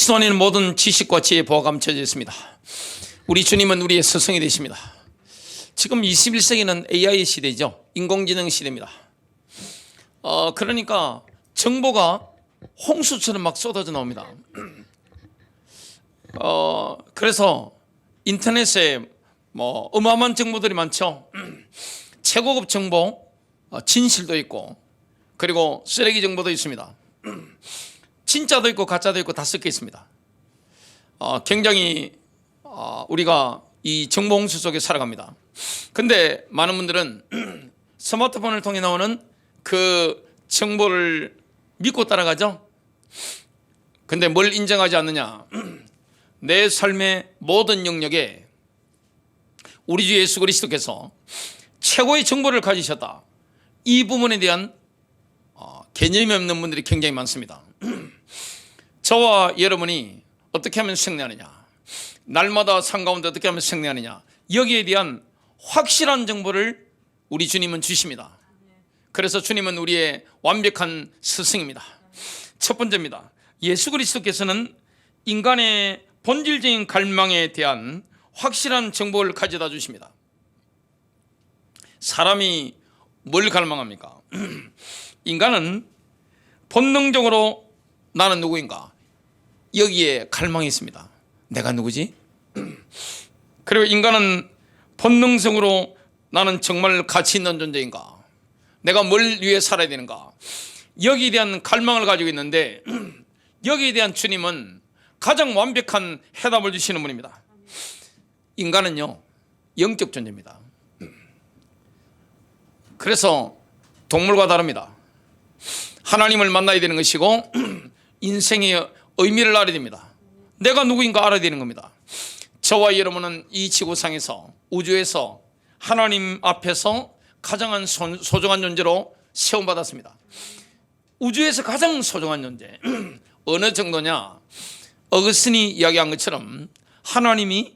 그리스도 안에는 모든 지식과 지혜의 보화가 감춰져 있습니다. 우리 주님은 우리의 스승이 되십니다. 지금 21세기는 AI 시대죠. 인공지능 시대입니다. 그러니까 정보가 홍수처럼 막 쏟아져 나옵니다. 그래서 인터넷에 뭐 어마어마한 정보들이 많죠. 최고급 정보, 진실도 있고, 그리고 쓰레기 정보도 있습니다. 진짜도 있고 가짜도 있고 다 섞여 있습니다. 굉장히 우리가 이 정보 홍수 속에 살아갑니다. 근데 많은 분들은 스마트폰을 통해 나오는 그 정보를 믿고 따라가죠. 근데 뭘 인정하지 않느냐? 내 삶의 모든 영역에 우리 주 예수 그리스도께서 최고의 정보를 가지셨다. 이 부분에 대한 개념이 없는 분들이 굉장히 많습니다. 저와 여러분이 어떻게 하면 승리하느냐, 날마다 삶 가운데 어떻게 하면 승리하느냐, 여기에 대한 확실한 정보를 우리 주님은 주십니다. 그래서 주님은 우리의 완벽한 스승입니다. 첫 번째입니다. 예수 그리스도께서는 인간의 본질적인 갈망에 대한 확실한 정보를 가져다 주십니다. 사람이 뭘 갈망합니까? 인간은 본능적으로 나는 누구인가, 여기에 갈망이 있습니다. 내가 누구지? 그리고 인간은 본능적으로 나는 정말 가치 있는 존재인가, 내가 뭘 위해 살아야 되는가, 여기에 대한 갈망을 가지고 있는데, 여기에 대한 주님은 가장 완벽한 해답을 주시는 분입니다. 인간은요, 영적 존재입니다. 그래서 동물과 다릅니다. 하나님을 만나야 되는 것이고 인생의 의미를 알아야 됩니다. 내가 누구인가 알아야 되는 겁니다. 저와 여러분은 이 지구상에서, 우주에서 하나님 앞에서 가장 소중한 존재로 세움받았습니다. 우주에서 가장 소중한 존재. 어느 정도냐? 어거스틴이 이야기한 것처럼 하나님이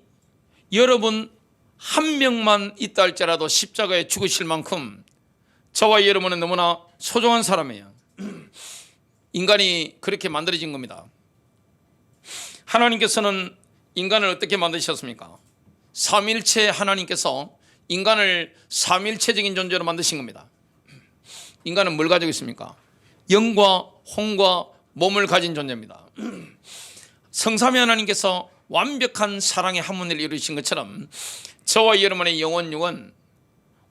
여러분 한 명만 있다 할지라도 십자가에 죽으실 만큼 저와 여러분은 너무나 소중한 사람이에요. 인간이 그렇게 만들어진 겁니다. 하나님께서는 인간을 어떻게 만드셨습니까? 삼위일체 하나님께서 인간을 삼위일체적인 존재로 만드신 겁니다. 인간은 뭘 가지고 있습니까? 영과 혼과 몸을 가진 존재입니다. 성삼위 하나님께서 완벽한 사랑의 한문을 이루신 것처럼 저와 여러분의 영혼, 육은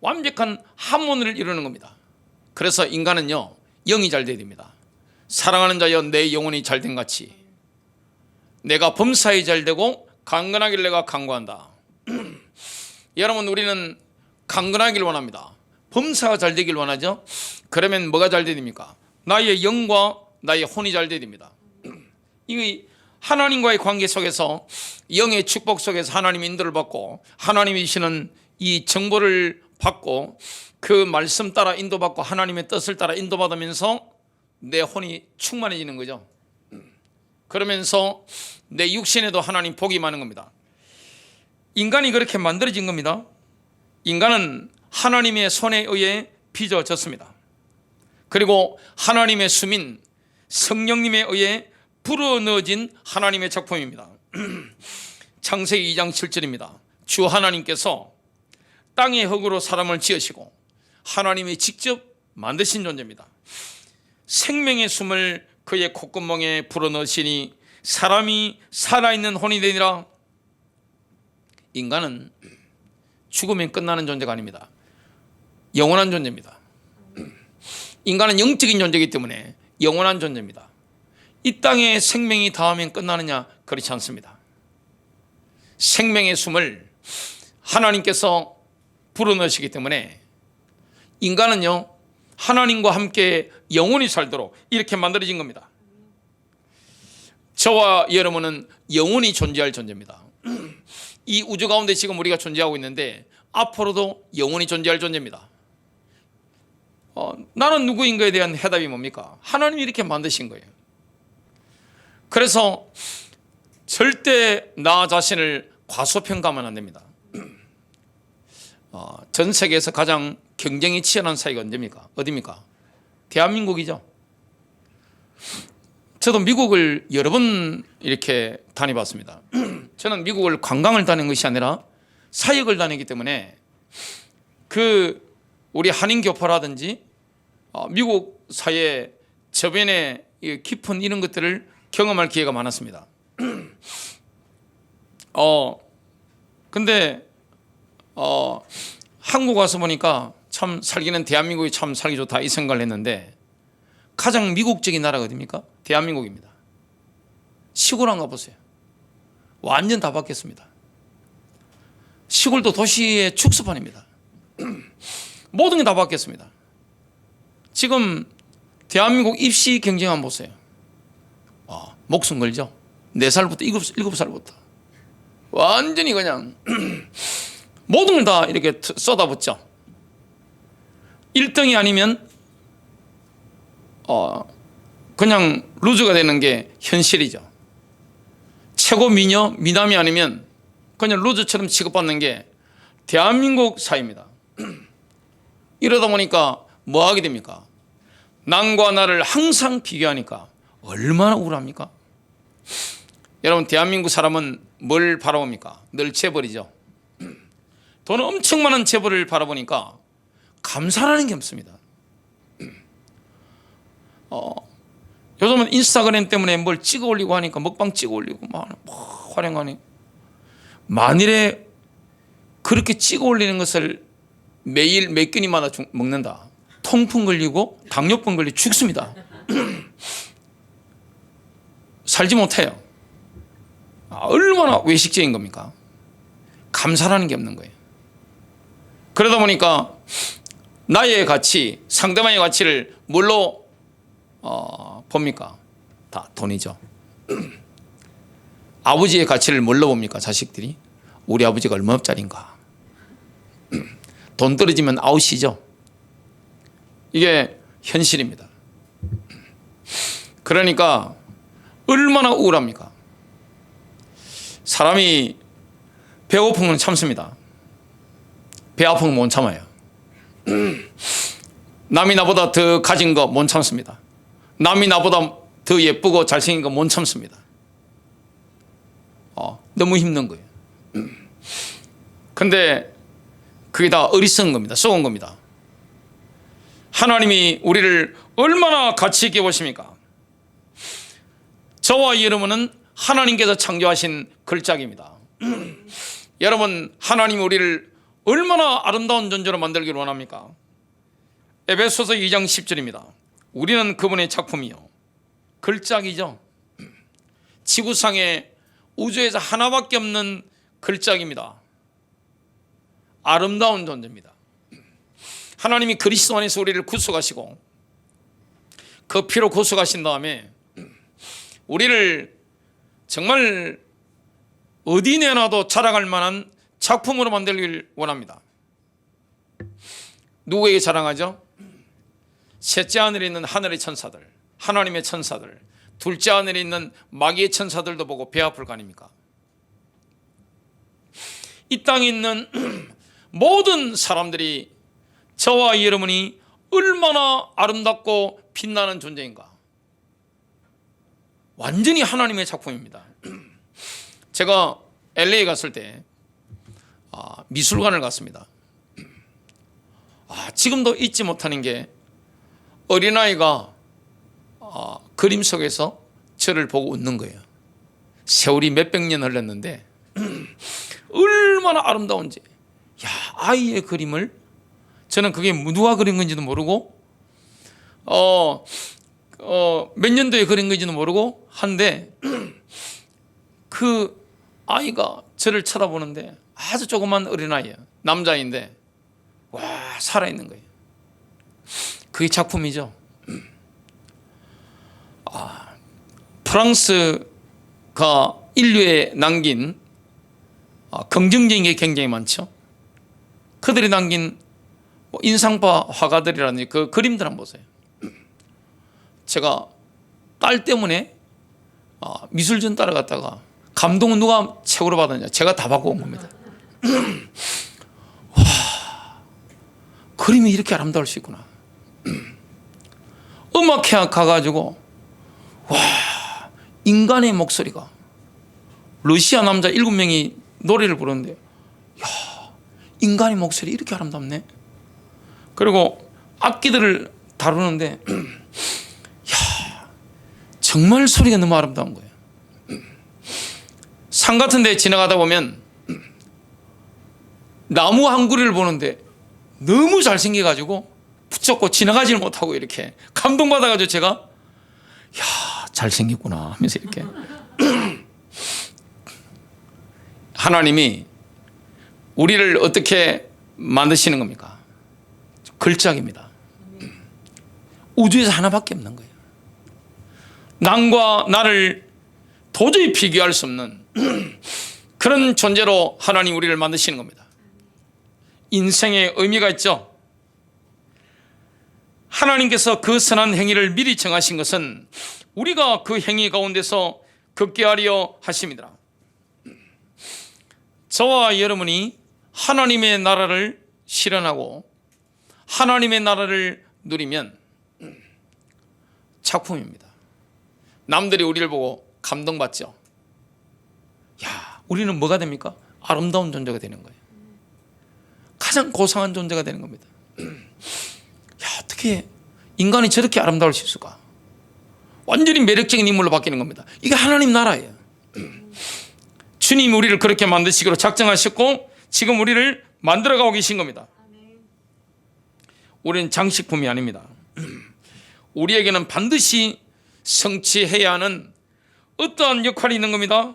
완벽한 한문을 이루는 겁니다. 그래서 인간은요, 영이 잘 돼야 됩니다. 사랑하는 자여 내 영혼이 잘된 같이 내가 범사에 잘 되고 강건하길 내가 강구한다. 여러분, 우리는 강건하길 원합니다. 범사가 잘 되길 원하죠. 그러면 뭐가 잘 돼야 됩니까? 나의 영과 나의 혼이 잘 돼야 됩니다. 이 하나님과의 관계 속에서, 영의 축복 속에서 하나님의 인도를 받고 하나님이 주시는 이 정보를 받고 그 말씀 따라 인도받고 하나님의 뜻을 따라 인도받으면서 내 혼이 충만해지는 거죠. 그러면서 내 육신에도 하나님 복이 많은 겁니다. 인간이 그렇게 만들어진 겁니다. 인간은 하나님의 손에 의해 빚어졌습니다. 그리고 하나님의 수민 성령님에 의해 불어넣어진 하나님의 작품입니다. 창세기 2장 7절입니다. 주 하나님께서 땅의 흙으로 사람을 지으시고 하나님이 직접 만드신 존재입니다. 생명의 숨을 그의 콧구멍에 불어넣으시니 사람이 살아있는 혼이 되니라. 인간은 죽으면 끝나는 존재가 아닙니다. 영원한 존재입니다. 인간은 영적인 존재이기 때문에 영원한 존재입니다. 이 땅에 생명이 닿으면 끝나느냐? 그렇지 않습니다. 생명의 숨을 하나님께서 불어넣으시기 때문에 인간은요, 하나님과 함께 영원히 살도록 이렇게 만들어진 겁니다. 저와 여러분은 영원히 존재할 존재입니다. 이 우주 가운데 지금 우리가 존재하고 있는데 앞으로도 영원히 존재할 존재입니다. 나는 누구인가에 대한 해답이 뭡니까? 하나님이 이렇게 만드신 거예요. 그래서 절대 나 자신을 과소평가하면 안 됩니다. 전 세계에서 가장 경쟁이 치열한 사회가 언제입니까? 어디입니까? 대한민국이죠. 저도 미국을 여러 번 이렇게 다녀봤습니다. 저는 미국을 관광을 다닌 것이 아니라 사역을 다니기 때문에 우리 한인교포라든지 미국 사회 저변의 깊은 이런 것들을 경험할 기회가 많았습니다. 근데 한국 와서 보니까 참 살기는 대한민국이 참 살기 좋다 이 생각을 했는데 가장 미국적인 나라가 어디입니까? 대한민국입니다. 시골 안 가보세요. 완전 다 바뀌었습니다. 시골도 도시의 축소판입니다. 모든 게 다 바뀌었습니다. 지금 대한민국 입시 경쟁 한번 보세요. 목숨 걸죠. 4살부터 7살부터 완전히 그냥 모든 걸 다 이렇게 쏟아붓죠. 1등이 아니면 그냥 루즈가 되는 게 현실이죠. 최고 미녀, 미남이 아니면 그냥 루즈처럼 취급받는 게 대한민국 사회입니다. 이러다 보니까 뭐 하게 됩니까? 남과 나를 항상 비교하니까 얼마나 우울합니까? 여러분, 대한민국 사람은 뭘 바라봅니까? 늘 재벌이죠. 돈 엄청 많은 재벌을 바라보니까 감사라는 게 없습니다. 요즘은 인스타그램 때문에 뭘 찍어 올리고 하니까 먹방 찍어 올리고 막 활용하니, 만일에 그렇게 찍어 올리는 것을 매일 몇 끼니마다 먹는다, 통풍 걸리고 당뇨병 걸리고 죽습니다. 살지 못해요. 얼마나 외식적인 겁니까? 감사라는 게 없는 거예요. 그러다 보니까 나의 가치, 상대방의 가치를 뭘로 봅니까? 다 돈이죠. 아버지의 가치를 뭘로 봅니까? 자식들이 우리 아버지가 얼마짜리인가. 돈 떨어지면 아웃이죠. 이게 현실입니다. 그러니까 얼마나 우울합니까? 사람이 배고픈 건 참습니다. 배 아픈 건 못 참아요. 남이 나보다 더 가진 거 못 참습니다. 남이 나보다 더 예쁘고 잘생긴 거 못 참습니다. 너무 힘든 거예요. 근데 그게 다 어리석은 겁니다. 썩은 겁니다. 하나님이 우리를 얼마나 가치 있게 보십니까? 저와 여러분은 하나님께서 창조하신 걸작입니다. 여러분, 하나님이 우리를 얼마나 아름다운 존재로 만들기를 원합니까? 에베소서 2장 10절입니다. 우리는 그분의 작품이요, 걸작이죠. 지구상에 우주에서 하나밖에 없는 걸작입니다. 아름다운 존재입니다. 하나님이 그리스도 안에서 우리를 구속하시고 그 피로 구속하신 다음에 우리를 정말 어디 내놔도 자랑할 만한 작품으로 만들길 원합니다. 누구에게 자랑하죠? 셋째 하늘에 있는 하늘의 천사들, 하나님의 천사들, 둘째 하늘에 있는 마귀의 천사들도 보고 배 아플 거 아닙니까? 이 땅에 있는 모든 사람들이 저와 여러분이 얼마나 아름답고 빛나는 존재인가. 완전히 하나님의 작품입니다. 제가 LA 갔을 때 미술관을 갔습니다. 지금도 잊지 못하는 게 어린아이가 그림 속에서 저를 보고 웃는 거예요. 세월이 몇백 년 흘렀는데 얼마나 아름다운지. 아이의 그림을, 저는 그게 누가 그린 건지도 모르고 몇 년도에 그린 건지도 모르고 한데 그 아이가 저를 쳐다보는데, 아주 조그만 어린아이예요. 남자인데 와, 살아있는 거예요. 그게 작품이죠. 프랑스가 인류에 남긴 긍정적인 게 굉장히 많죠. 그들이 남긴 인상파 화가들이라든지 그 그림들 한번 보세요. 제가 딸 때문에 미술전 따라갔다가 감동은 누가 최고로 받았냐, 제가 다 받고 온 겁니다. 와, 그림이 이렇게 아름다울 수 있구나. 음악회 가가지고 와, 인간의 목소리가, 러시아 남자 7명이 노래를 부르는데, 야, 인간의 목소리 이렇게 아름답네. 그리고 악기들을 다루는데, 야, 정말 소리가 너무 아름다운 거예요. 산 같은 데 지나가다 보면 나무 한 그루를 보는데 너무 잘생겨가지고 붙잡고 지나가지를 못하고 이렇게 감동받아가지고 제가, 야, 잘생겼구나 하면서 이렇게. 하나님이 우리를 어떻게 만드시는 겁니까? 걸작입니다. 우주에서 하나밖에 없는 거예요. 남과 나를 도저히 비교할 수 없는 그런 존재로 하나님 우리를 만드시는 겁니다. 인생에 의미가 있죠. 하나님께서 그 선한 행위를 미리 정하신 것은 우리가 그 행위 가운데서 걷게 하려 하십니다. 저와 여러분이 하나님의 나라를 실현하고 하나님의 나라를 누리면 작품입니다. 남들이 우리를 보고 감동받죠. 야, 우리는 뭐가 됩니까? 아름다운 존재가 되는 거예요. 가장 고상한 존재가 되는 겁니다. 야, 어떻게 인간이 저렇게 아름다울 수 있을까? 완전히 매력적인 인물로 바뀌는 겁니다. 이게 하나님 나라예요. 주님이 우리를 그렇게 만드시기로 작정하셨고 지금 우리를 만들어가고 계신 겁니다. 우리는 장식품이 아닙니다. 우리에게는 반드시 성취해야 하는 어떠한 역할이 있는 겁니다.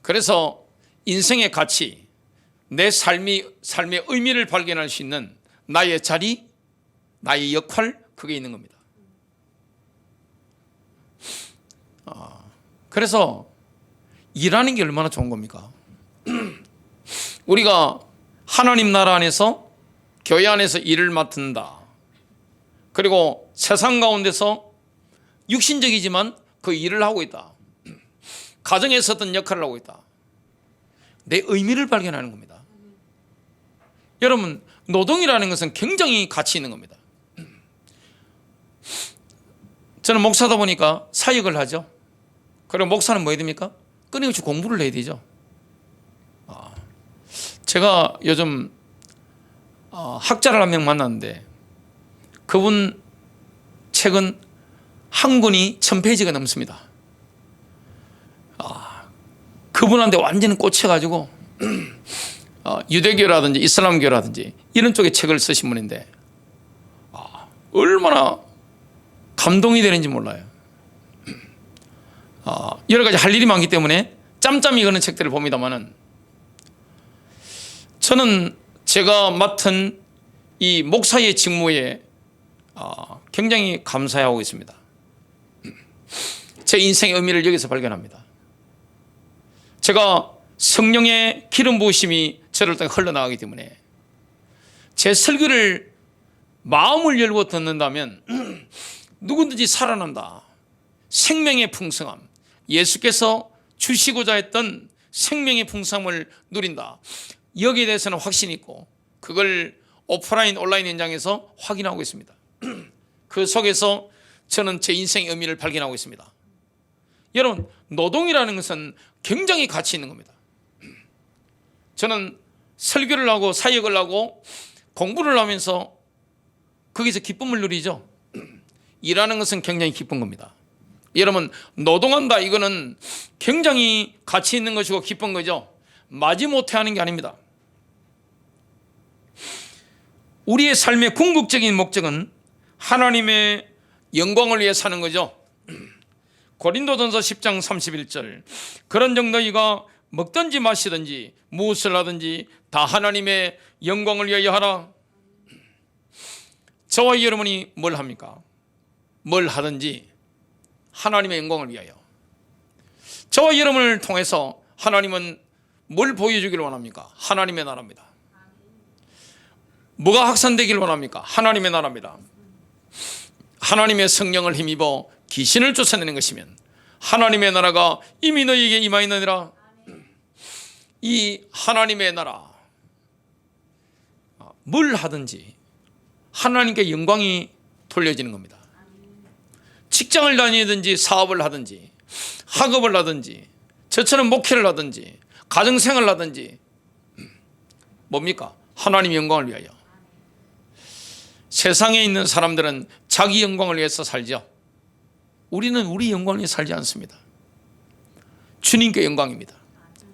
그래서 인생의 가치, 내 삶의 의미를 발견할 수 있는 나의 자리, 나의 역할, 그게 있는 겁니다. 그래서 일하는 게 얼마나 좋은 겁니까? 우리가 하나님 나라 안에서, 교회 안에서 일을 맡는다. 그리고 세상 가운데서 육신적이지만 그 일을 하고 있다. 가정에서 어떤 역할을 하고 있다. 내 의미를 발견하는 겁니다. 여러분, 노동이라는 것은 굉장히 가치 있는 겁니다. 저는 목사다 보니까 사역을 하죠. 그리고 목사는 뭐 해야 됩니까? 끊임없이 공부를 해야 되죠. 제가 요즘 학자를 한 명 만났는데 그분 책은 한 권이 1000페이지가 넘습니다. 그분한테 완전히 꽂혀가지고 유대교라든지 이슬람교라든지 이런 쪽의 책을 쓰신 분인데 얼마나 감동이 되는지 몰라요. 여러 가지 할 일이 많기 때문에 짬짬이 그런 책들을 봅니다만은 저는 제가 맡은 이 목사의 직무에 굉장히 감사하고 있습니다. 제 인생의 의미를 여기서 발견합니다. 제가 성령의 기름 부으심이 저를 통해 흘러나가기 때문에 제 설교를 마음을 열고 듣는다면 누구든지 살아난다. 생명의 풍성함, 예수께서 주시고자 했던 생명의 풍성함을 누린다. 여기에 대해서는 확신이 있고 그걸 오프라인 온라인 현장에서 확인하고 있습니다. 그 속에서 저는 제 인생의 의미를 발견하고 있습니다. 여러분, 노동이라는 것은 굉장히 가치 있는 겁니다. 저는 설교를 하고 사역을 하고 공부를 하면서 거기서 기쁨을 누리죠. 일하는 것은 굉장히 기쁜 겁니다. 여러분, 노동한다, 이거는 굉장히 가치 있는 것이고 기쁜 거죠. 마지못해 하는 게 아닙니다. 우리의 삶의 궁극적인 목적은 하나님의 영광을 위해 사는 거죠. 고린도전서 10장 31절, 그런즉 너희가 먹든지 마시든지 무엇을 하든지 다 하나님의 영광을 위하여 하라. 저와 여러분이 뭘 합니까? 뭘 하든지 하나님의 영광을 위하여. 저와 여러분을 통해서 하나님은 뭘 보여주기를 원합니까? 하나님의 나라입니다. 뭐가 확산되기를 원합니까? 하나님의 나라입니다. 하나님의 성령을 힘입어 귀신을 쫓아내는 것이면 하나님의 나라가 이미 너희에게 임하였느니라. 이 하나님의 나라, 뭘 하든지 하나님께 영광이 돌려지는 겁니다. 직장을 다니든지 사업을 하든지 학업을 하든지 저처럼 목회를 하든지 가정생활을 하든지 뭡니까? 하나님의 영광을 위하여. 세상에 있는 사람들은 자기 영광을 위해서 살죠. 우리는 우리 영광을 위해 살지 않습니다. 주님께 영광입니다.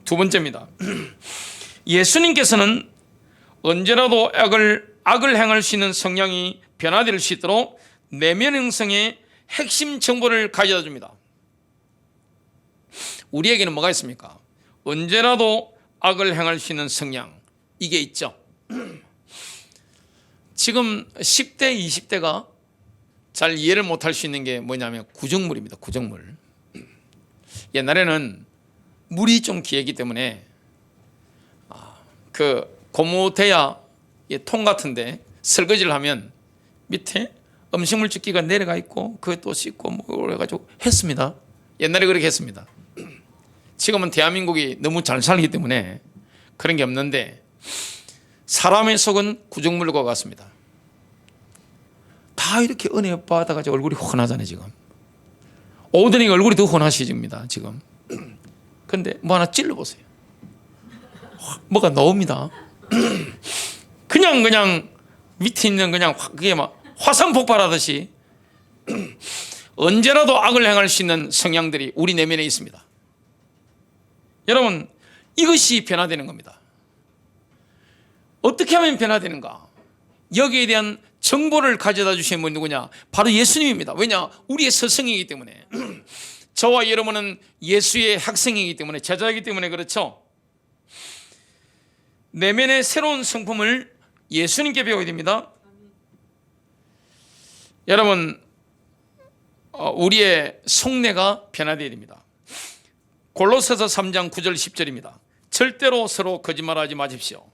두 번째입니다. 예수님께서는 언제라도 악을 행할 수 있는 성향이 변화될 수 있도록 내면 형성의 핵심 정보를 가져다 줍니다. 우리에게는 뭐가 있습니까? 언제라도 악을 행할 수 있는 성향, 이게 있죠. 지금 10대, 20대가 잘 이해를 못할 수 있는 게 뭐냐면 구정물입니다. 구정물. 옛날에는 물이 좀 귀하기 때문에 그 고무대야 통 같은데 설거지를 하면 밑에 음식물 줍기가 내려가 있고 그걸 또 씻고 뭐 그래가지고 했습니다. 옛날에 그렇게 했습니다. 지금은 대한민국이 너무 잘 살기 때문에 그런 게 없는데 사람의 속은 구정물과 같습니다. 다 이렇게 은혜 받아가지고 얼굴이 훤하잖아요. 지금 오더니가 얼굴이 더 훤하시집니다. 지금. 근데 뭐 하나 찔러보세요. 뭐가 나옵니다. 그냥 밑에 있는 그냥 그게 막 화산 폭발하듯이 언제라도 악을 행할 수 있는 성향들이 우리 내면에 있습니다. 여러분, 이것이 변화되는 겁니다. 어떻게 하면 변화되는가? 여기에 대한 정보를 가져다 주신 분이 누구냐? 바로 예수님입니다. 왜냐? 우리의 스승이기 때문에. 저와 여러분은 예수의 학생이기 때문에, 제자이기 때문에 그렇죠. 내면의 새로운 성품을 예수님께 배워야 됩니다. 여러분, 우리의 속내가 변화되어야 됩니다. 골로새서 3장 9절 10절입니다. 절대로 서로 거짓말하지 마십시오.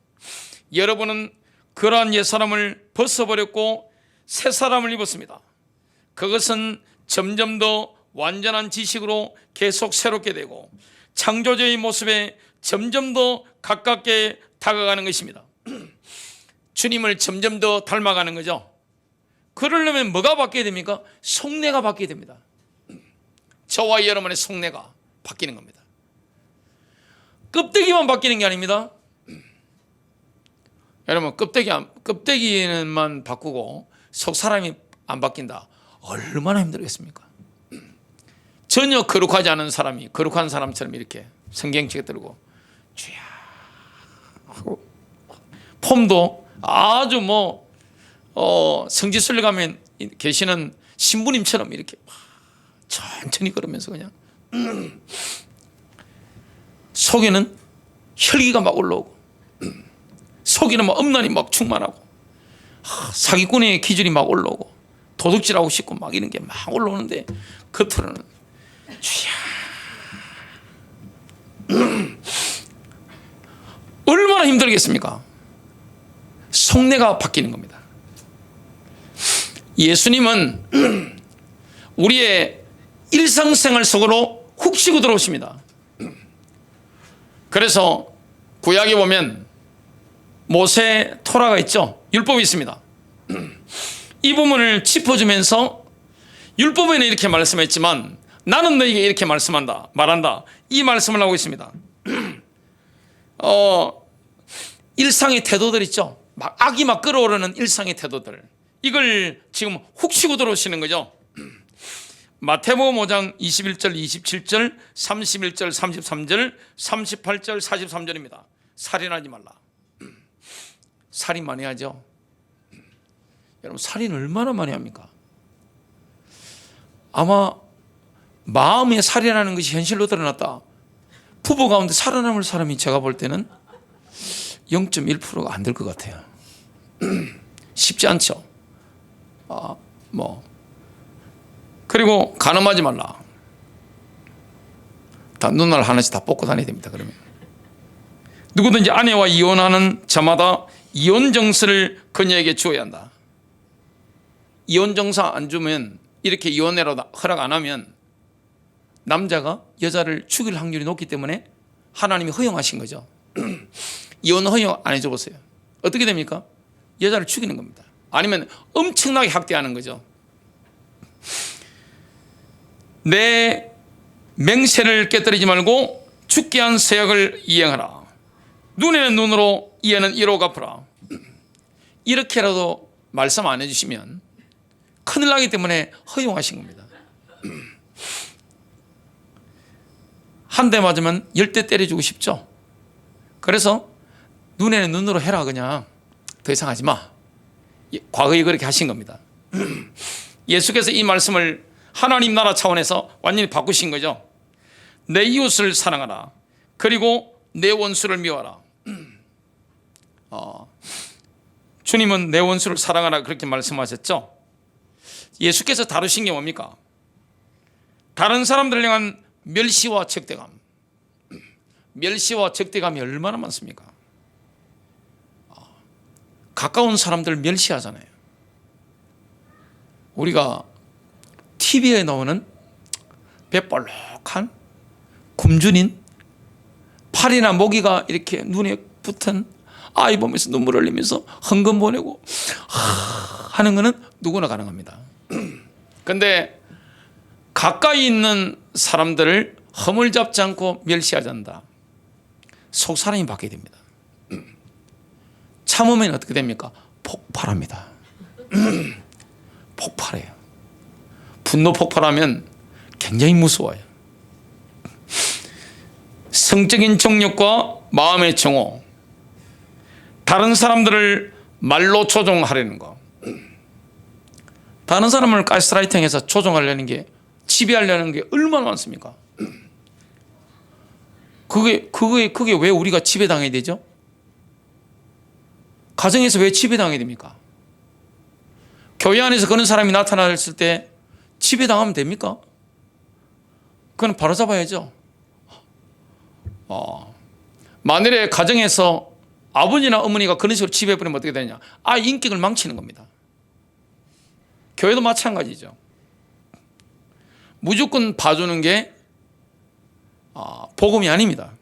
여러분은 그러한 옛사람을 벗어버렸고 새 사람을 입었습니다. 그것은 점점 더 완전한 지식으로 계속 새롭게 되고 창조주의 모습에 점점 더 가깝게 다가가는 것입니다. 주님을 점점 더 닮아가는 거죠. 그러려면 뭐가 바뀌어야 됩니까? 속내가 바뀌어야 됩니다. 저와 여러분의 속내가 바뀌는 겁니다. 껍데기만 바뀌는 게 아닙니다. 여러분, 껍데기는만 바꾸고 속 사람이 안 바뀐다. 얼마나 힘들겠습니까? 전혀 거룩하지 않은 사람이 거룩한 사람처럼 이렇게 성경책에 들고 쥐야 하고 폼도 아주 성지순례 가면 계시는 신부님처럼 이렇게 천천히 걸으면서 그냥 속에는 혈기가 막 올라오고 속에는 막 음란이 막 충만하고 사기꾼의 기질이 막 올라오고 도둑질하고 싶고 막 이런 게 막 올라오는데 겉으로는 쥐야 얼마나 힘들겠습니까? 속내가 바뀌는 겁니다. 예수님은 우리의 일상생활 속으로 훅 치고 들어오십니다. 그래서 구약에 보면 모세 토라가 있죠. 율법이 있습니다. 이 부분을 짚어주면서 율법에는 이렇게 말씀했지만 나는 너에게 이렇게 말한다. 이 말씀을 하고 있습니다. 일상의 태도들 있죠. 막 악이 막 끌어오르는 일상의 태도들. 이걸 지금 훅 치고 들어오시는 거죠. 마태복음 5장 21절, 27절, 31절, 33절, 38절, 43절입니다. 살인하지 말라. 살인 많이 하죠. 여러분, 살인 얼마나 많이 합니까? 아마 마음에 살인하는 것이 현실로 드러났다. 부부 가운데 살아남을 사람이 제가 볼 때는 0.1%가 안 될 것 같아요. 쉽지 않죠. 그리고 간음하지 말라. 다 눈알 하나씩 다 뽑고 다녀야 됩니다. 그러면 누구든지 아내와 이혼하는 자마다 이혼 정서를 그녀에게 주어야 한다. 이혼 정서 안 주면, 이렇게 이혼해로 허락 안 하면 남자가 여자를 죽일 확률이 높기 때문에 하나님이 허용하신 거죠. 이혼 허용 안 해줘 보세요. 어떻게 됩니까? 여자를 죽이는 겁니다. 아니면 엄청나게 학대하는 거죠. 내 맹세를 깨뜨리지 말고 죽게 한 세약을 이행하라. 눈에는 눈으로 이에는 이로 갚으라. 이렇게라도 말씀 안 해주시면 큰일 나기 때문에 허용하신 겁니다. 한 대 맞으면 10대 때려주고 싶죠. 그래서 눈에는 눈으로 해라. 그냥 더 이상 하지 마. 과거에 그렇게 하신 겁니다. 예수께서 이 말씀을 하나님 나라 차원에서 완전히 바꾸신 거죠. 내 이웃을 사랑하라. 그리고 내 원수를 미워하라. 주님은 내 원수를 사랑하라 그렇게 말씀하셨죠. 예수께서 다루신 게 뭡니까? 다른 사람들을 향한 멸시와 적대감. 멸시와 적대감이 얼마나 많습니까? 가까운 사람들 멸시하잖아요. 우리가 TV에 나오는 배볼록한 굶주린 팔이나 모기가 이렇게 눈에 붙은 아이 보면서 눈물 흘리면서 헌금 보내고 하는 거는 누구나 가능합니다. 그런데 가까이 있는 사람들을 허물잡지 않고 멸시하지 않는다. 속 사람이 바뀌게 됩니다. 참으면 어떻게 됩니까? 폭발합니다. 폭발해요. 분노 폭발하면 굉장히 무서워요. 성적인 정욕과 마음의 정오, 다른 사람들을 말로 조종하려는 거, 다른 사람을 가스라이팅해서 조종하려는 게, 지배하려는 게 얼마나 많습니까? 그게 왜 우리가 지배당해야 되죠? 가정에서 왜 지배당해야 됩니까? 교회 안에서 그런 사람이 나타났을 때 지배당하면 됩니까? 그건 바로잡아야죠. 만일에 가정에서 아버지나 어머니가 그런 식으로 지배해버리면 어떻게 되냐? 아이 인격을 망치는 겁니다. 교회도 마찬가지죠. 무조건 봐주는 게 복음이 아닙니다.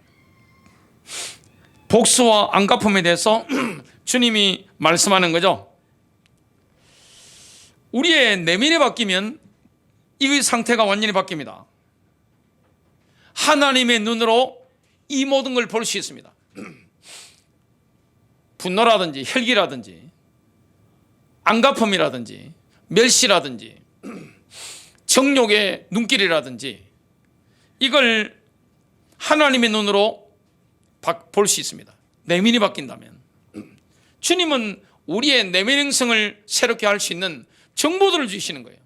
복수와 안갚음에 대해서 주님이 말씀하는 거죠. 우리의 내면이 바뀌면 이 상태가 완전히 바뀝니다. 하나님의 눈으로 이 모든 걸 볼 수 있습니다. 분노라든지 혈기라든지 안갚음이라든지 멸시라든지 정욕의 눈길이라든지 이걸 하나님의 눈으로 볼 수 있습니다. 내면이 바뀐다면. 주님은 우리의 내면 형성을 새롭게 할 수 있는 정보들을 주시는 거예요.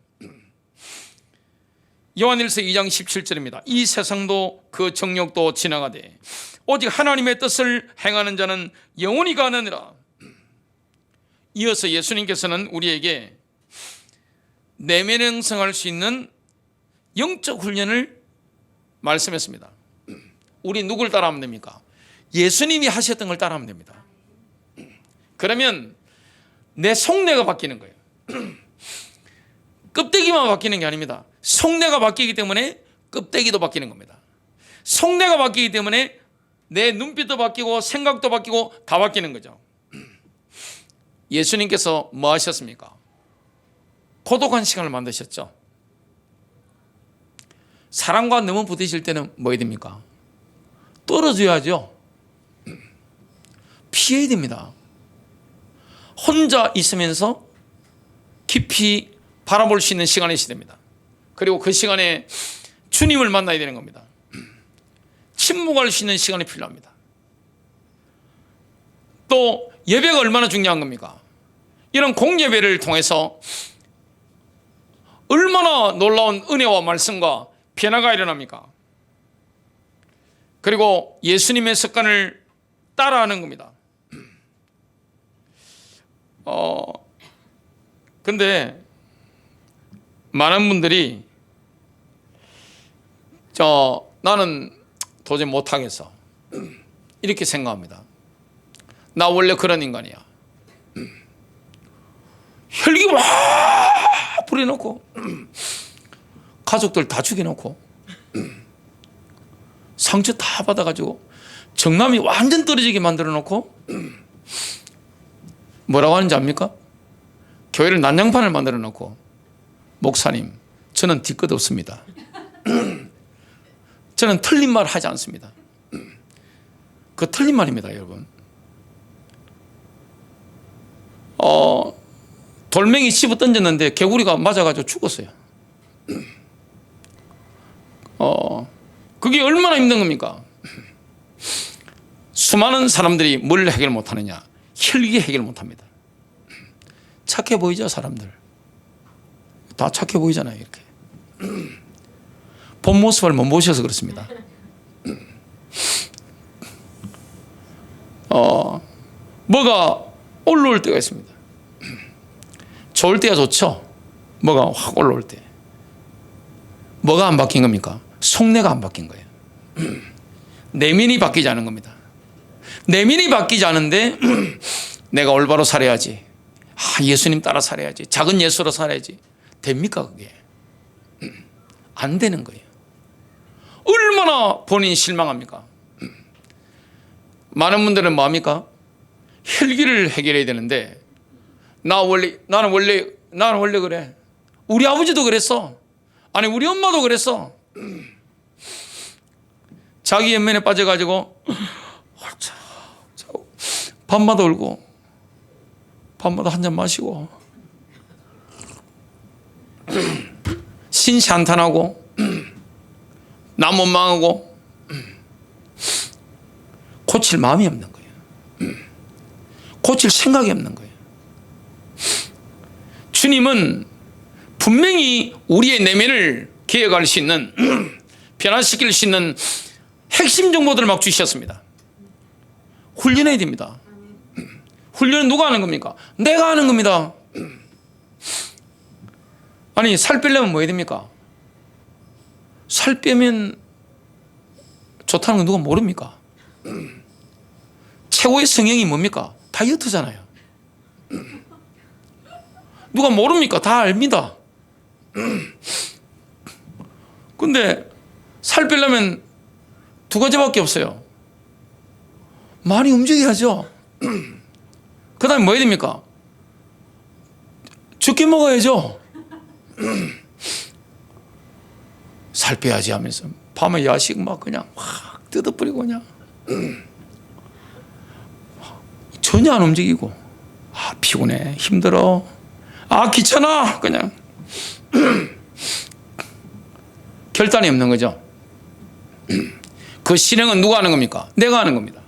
요한일서 2장 17절입니다. 이 세상도 그 정욕도 지나가되 오직 하나님의 뜻을 행하는 자는 영원히 가느니라. 이어서 예수님께서는 우리에게 내면 형성할 수 있는 영적 훈련을 말씀했습니다. 우리 누굴 따라하면 됩니까? 예수님이 하셨던 걸 따라하면 됩니다. 그러면 내 속내가 바뀌는 거예요. 껍데기만 바뀌는 게 아닙니다. 속내가 바뀌기 때문에 껍데기도 바뀌는 겁니다. 속내가 바뀌기 때문에 내 눈빛도 바뀌고 생각도 바뀌고 다 바뀌는 거죠. 예수님께서 뭐 하셨습니까? 고독한 시간을 만드셨죠. 사람과 너무 부딪힐 때는 뭐 해야 됩니까? 떨어져야죠. 피해야 됩니다. 혼자 있으면서 깊이 바라볼 수 있는 시간이 있어야 됩니다. 그리고 그 시간에 주님을 만나야 되는 겁니다. 침묵할 수 있는 시간이 필요합니다. 또 예배가 얼마나 중요한 겁니까? 이런 공예배를 통해서 얼마나 놀라운 은혜와 말씀과 변화가 일어납니까? 그리고 예수님의 습관을 따라하는 겁니다. 근데 많은 분들이 나는 도저히 못하겠어 이렇게 생각합니다. 나 원래 그런 인간이야. 혈기 막 부려놓고 가족들 다 죽여놓고 상처 다 받아가지고 정남이 완전 떨어지게 만들어놓고 뭐라고 하는지 압니까? 교회를 난장판을 만들어놓고 목사님 저는 뒤끝 없습니다. 저는 틀린 말 하지 않습니다. 그 틀린 말입니다, 여러분. 돌멩이 집어 던졌는데 개구리가 맞아가지고 죽었어요. 그게 얼마나 힘든 겁니까? 수많은 사람들이 뭘 해결 못하느냐? 혈기 해결 못합니다. 착해 보이죠, 사람들? 다 착해 보이잖아요, 이렇게. 본 모습을 못 보셔서 그렇습니다. 뭐가 올라올 때가 있습니다. 좋을 때가 좋죠. 뭐가 확 올라올 때. 뭐가 안 바뀐 겁니까? 속내가 안 바뀐 거예요. 내면이 바뀌지 않은 겁니다. 내면이 바뀌지 않은데 내가 올바로 살아야지. 예수님 따라 살아야지. 작은 예수로 살아야지. 됩니까, 그게? 안 되는 거예요. 얼마나 본인이 실망합니까? 많은 분들은 뭐합니까? 혈기를 해결해야 되는데 나는 원래 그래. 우리 아버지도 그랬어. 아니 우리 엄마도 그랬어. 자기 연면에 빠져가지고 밤마다 울고 밤마다 한 잔 마시고 신시한탄하고 남 원망하고 고칠 마음이 없는 거예요. 고칠 생각이 없는 거예요. 주님은 분명히 우리의 내면을 개혁할 수 있는 변화시킬 수 있는 핵심 정보들을 막 주셨습니다. 훈련해야 됩니다. 훈련은 누가 하는 겁니까? 내가 하는 겁니다. 아니 살 빼려면 뭐 해야 됩니까? 살 빼면 좋다는 건 누가 모릅니까? 최고의 성형이 뭡니까? 다이어트잖아요. 누가 모릅니까? 다 압니다. 근데 살 빼려면 두 가지밖에 없어요. 많이 움직여야죠. 그 다음에 뭐 해야 됩니까? 적게 먹어야죠. 살 빼야지 하면서 밤에 야식 막 그냥 확 뜯어버리고 그냥 전혀 안 움직이고 피곤해 힘들어 귀찮아 그냥 결단이 없는 거죠. 그 실행은 누가 하는 겁니까? 내가 하는 겁니다.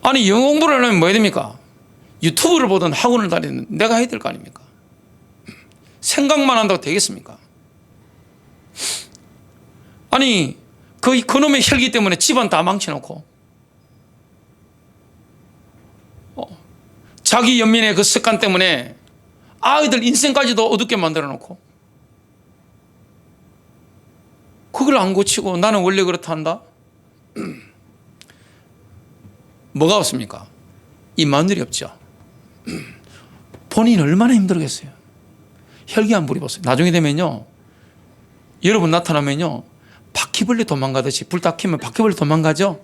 아니 영어 공부를 하려면 뭐 해야 됩니까? 유튜브를 보든 학원을 다니든 내가 해야 될 거 아닙니까? 생각만 한다고 되겠습니까? 아니 그놈의 혈기 때문에 집안 다 망쳐놓고 자기 연민의 그 습관 때문에 아이들 인생까지도 어둡게 만들어 놓고 그걸 안 고치고 나는 원래 그렇다 한다? 뭐가 없습니까? 이 마늘이 없죠. 본인이 얼마나 힘들겠어요. 혈기 안 부려봤어요. 나중에 되면요 여러분 나타나면요 바퀴벌레 도망가듯이 불 딱 켜면 바퀴벌레 도망가죠.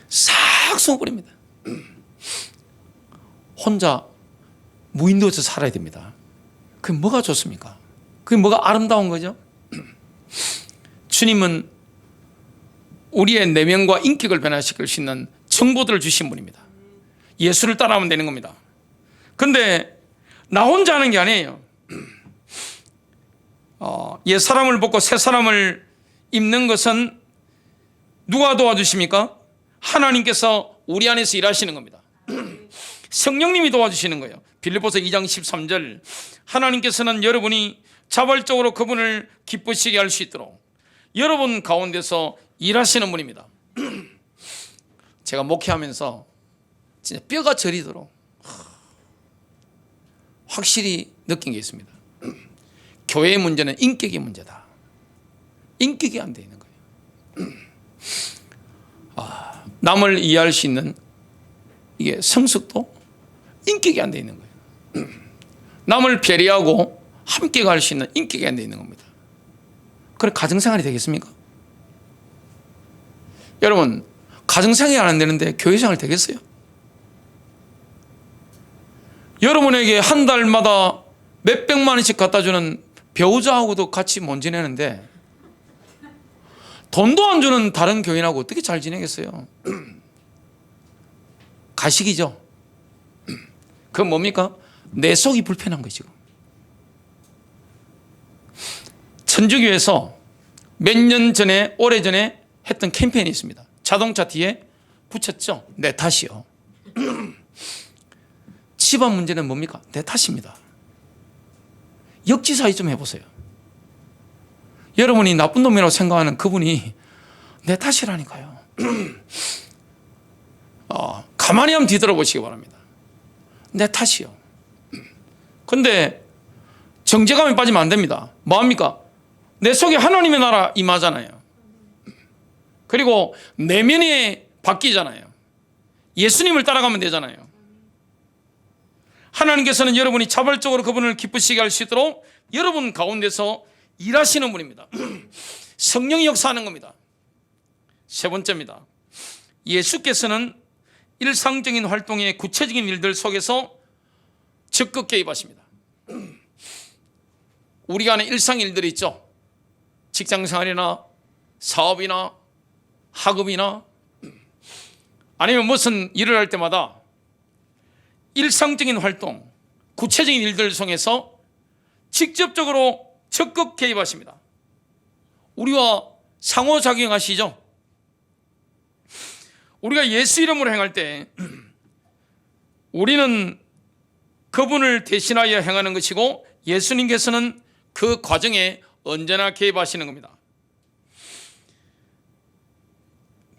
싹 숨어버립니다. 혼자 무인도에서 살아야 됩니다. 그게 뭐가 좋습니까? 그게 뭐가 아름다운 거죠? 주님은 우리의 내면과 인격을 변화시킬 수 있는 정보들을 주신 분입니다. 예수를 따라하면 되는 겁니다. 그런데 나 혼자 하는 게 아니에요. 옛 사람을 벗고 새 사람을 입는 것은 누가 도와주십니까? 하나님께서 우리 안에서 일하시는 겁니다. 성령님이 도와주시는 거예요. 빌립보서 2장 13절 하나님께서는 여러분이 자발적으로 그분을 기쁘시게 할 수 있도록 여러분 가운데서 일하시는 분입니다. 제가 목회하면서 진짜 뼈가 저리도록 확실히 느낀 게 있습니다. 교회의 문제는 인격의 문제다. 인격이 안 돼 있는 거예요. 남을 이해할 수 있는 이게 성숙도 인격이 안 돼 있는 거예요. 남을 배려하고 함께 갈 수 있는 인격이 안 돼 있는 겁니다. 그래 가정생활이 되겠습니까? 여러분 가정생활이 안 되는데 교회생활 되겠어요? 여러분에게 한 달마다 몇백만 원씩 갖다 주는 배우자하고도 같이 못 지내는데 돈도 안 주는 다른 교인하고 어떻게 잘 지내겠어요? 가식이죠. 그건 뭡니까? 내 속이 불편한 거죠. 천주교에서 몇 년 전에, 오래전에 했던 캠페인이 있습니다. 자동차 뒤에 붙였죠. 내 탓이요. 집안 문제는 뭡니까? 내 탓입니다. 역지사의 좀 해보세요. 여러분이 나쁜 놈이라고 생각하는 그분이 내 탓이라니까요. 가만히 한번 뒤돌아보시기 바랍니다. 내 탓이요. 근데 정죄감에 빠지면 안 됩니다. 뭐합니까? 내 속에 하나님의 나라 임하잖아요. 그리고 내면이 바뀌잖아요. 예수님을 따라가면 되잖아요. 하나님께서는 여러분이 자발적으로 그분을 기쁘시게 할 수 있도록 여러분 가운데서 일하시는 분입니다. 성령이 역사하는 겁니다. 세 번째입니다. 예수께서는 일상적인 활동의 구체적인 일들 속에서 적극 개입하십니다. 우리가 하는 일상 일들이 있죠. 직장생활이나 사업이나 학업이나 아니면 무슨 일을 할 때마다 일상적인 활동, 구체적인 일들 속에서 직접적으로 적극 개입하십니다. 우리와 상호작용하시죠. 우리가 예수 이름으로 행할 때 우리는 그분을 대신하여 행하는 것이고 예수님께서는 그 과정에 언제나 개입하시는 겁니다.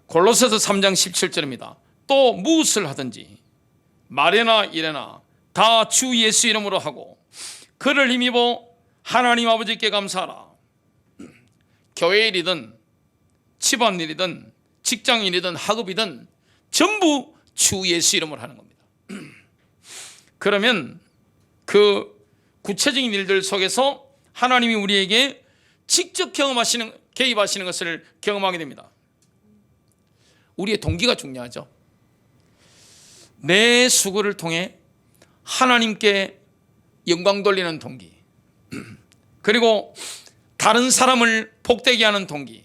골로새서 3장 17절입니다. 또 무엇을 하든지 말이나 일이나 다 주 예수 이름으로 하고 그를 힘입어 하나님 아버지께 감사하라. 교회 일이든 집안 일이든 직장 일이든 학업이든 전부 주 예수 이름으로 하는 겁니다. 그러면 그 구체적인 일들 속에서 하나님이 우리에게 직접 개입하시는 것을 경험하게 됩니다. 우리의 동기가 중요하죠. 내 수고를 통해 하나님께 영광 돌리는 동기, 그리고 다른 사람을 복되게 하는 동기,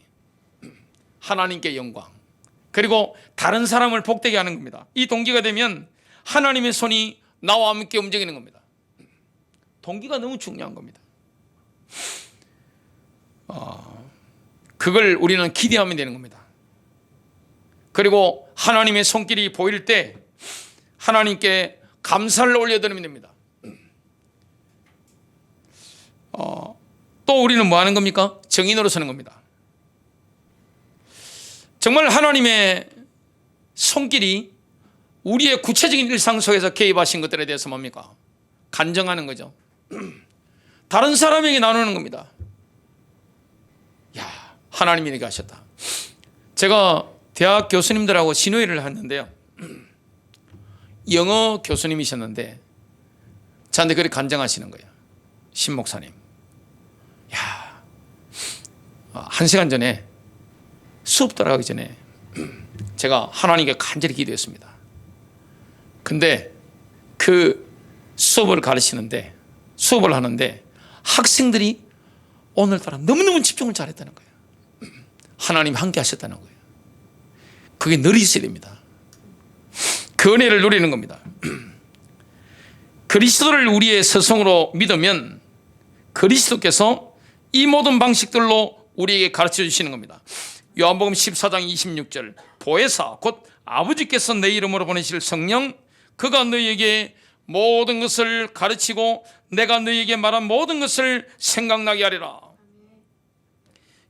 하나님께 영광, 그리고 다른 사람을 복되게 하는 겁니다. 이 동기가 되면 하나님의 손이 나와 함께 움직이는 겁니다. 동기가 너무 중요한 겁니다. 그걸 우리는 기대하면 되는 겁니다. 그리고 하나님의 손길이 보일 때 하나님께 감사를 올려드리면 됩니다. 또 우리는 뭐 하는 겁니까? 정인으로 서는 겁니다. 정말 하나님의 손길이 우리의 구체적인 일상 속에서 개입하신 것들에 대해서 뭡니까? 간증하는 거죠. 다른 사람에게 나누는 겁니다. 야, 하나님이 이렇게 하셨다. 제가 대학 교수님들하고 신호회를 했는데요. 영어 교수님이셨는데 저한테 그렇게 간증하시는 거예요. 신 목사님. 야, 1시간 전에 수업 들어가기 전에 제가 하나님께 간절히 기도했습니다. 근데 그 수업을 하는데 학생들이 오늘따라 너무너무 집중을 잘했다는 거예요. 하나님이 함께 하셨다는 거예요. 그게 늘 있어야 됩니다. 그 은혜를 누리는 겁니다. 그리스도를 우리의 스승으로 믿으면 그리스도께서 이 모든 방식들로 우리에게 가르쳐 주시는 겁니다. 요한복음 14장 26절 보혜사 곧 아버지께서 내 이름으로 보내실 성령 그가 너희에게 모든 것을 가르치고 내가 너희에게 말한 모든 것을 생각나게 하리라.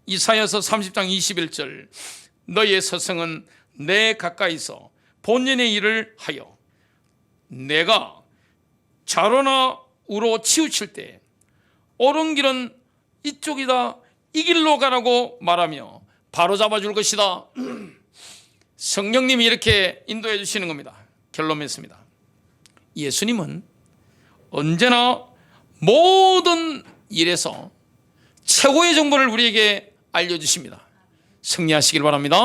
이사야서 30장 21절 너희의 스승은 내 가까이서 본연의 일을 하여 내가 좌로나 우로 치우칠 때 옳은 길은 이쪽이다 이 길로 가라고 말하며 바로 잡아줄 것이다. 성령님이 이렇게 인도해 주시는 겁니다. 결론 맺습니다. 예수님은 언제나 모든 일에서 최고의 정보를 우리에게 알려주십니다. 승리하시길 바랍니다.